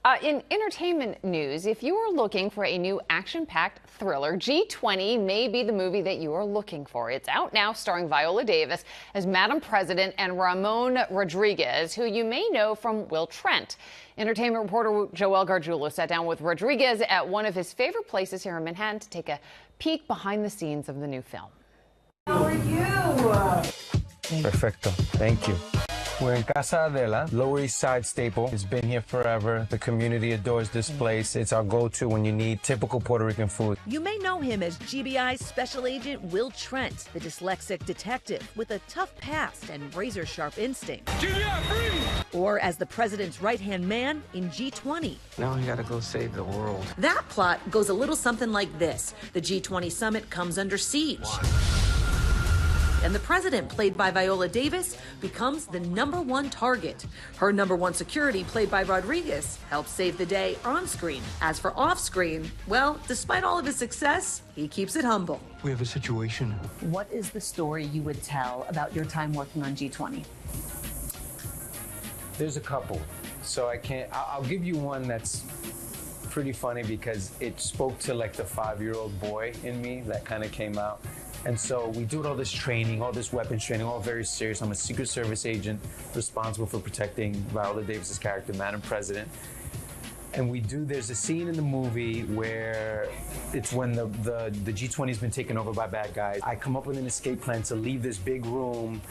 In entertainment news, if you are looking for a new action-packed thriller, G20 may be the movie that you are looking for. It's out now, starring Viola Davis as Madam President and Ramon Rodriguez, who you may know from Will Trent. Entertainment reporter Joelle Garguilo sat down with Rodriguez at one of his favorite places here in Manhattan to take a peek behind the scenes of the new film. How are you? Perfecto. Thank you. We're in Casa Adela, Lower East Side staple. It's been here forever. The community adores this place. It's our go-to when you need typical Puerto Rican food. You may know him as GBI's Special Agent Will Trent, the dyslexic detective with a tough past and razor-sharp instinct. GBI, free! Or as the president's right-hand man in G20. Now we gotta go save the world. That plot goes a little something like this. The G20 summit comes under siege. And the president, played by Viola Davis, becomes the #1 target. Her #1 security, played by Rodriguez, helps save the day on screen. As for off screen, well, despite all of his success, he keeps it humble. We have a situation. What is the story you would tell about your time working on G20? There's a couple, so I'll give you one that's pretty funny because it spoke to like the 5-year-old boy in me that kind of came out. And so we do all this training, all this weapons training, all very serious. I'm a Secret Service agent responsible for protecting Viola Davis's character, Madam President. And there's a scene in the movie where it's when the G20 has been taken over by bad guys. I come up with an escape plan to leave this big room,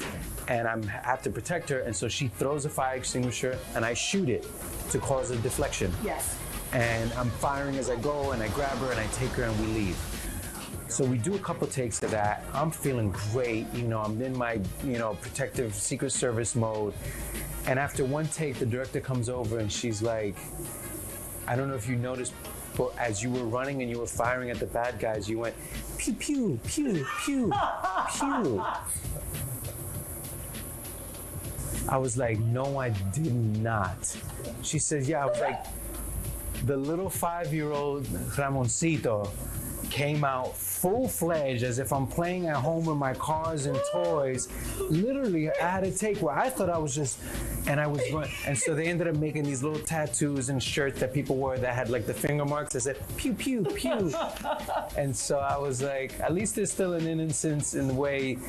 and I have to protect her. And so she throws a fire extinguisher, and I shoot it to cause a deflection. Yes. And I'm firing as I go, and I grab her, and I take her, and we leave. So we do a couple takes of that. I'm feeling great. I'm in my, protective Secret Service mode. And after one take, the director comes over and she's like, I don't know if you noticed, but as you were running and you were firing at the bad guys, you went pew, pew, pew, pew, pew. I was like, no, I did not. She says, yeah. I was like, the little 5-year-old Ramoncito came out full-fledged as if I'm playing at home with my cars and toys. Literally, I had a take where I thought I was just, and I was running. And so they ended up making these little tattoos and shirts that people wore that had like the finger marks that said pew, pew, pew. And so I was like, at least there's still an innocence in the way,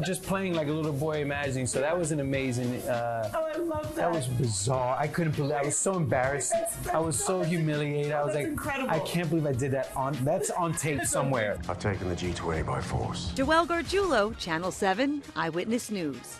just playing like a little boy imagining. So that was an amazing, I love that. That was bizarre. I couldn't believe it. I was so embarrassed. I was so humiliated. I was like, incredible. I can't believe I did that that's on tape somewhere. I've taken the G20 by force. Joelle Garguilo, Channel 7, Eyewitness News.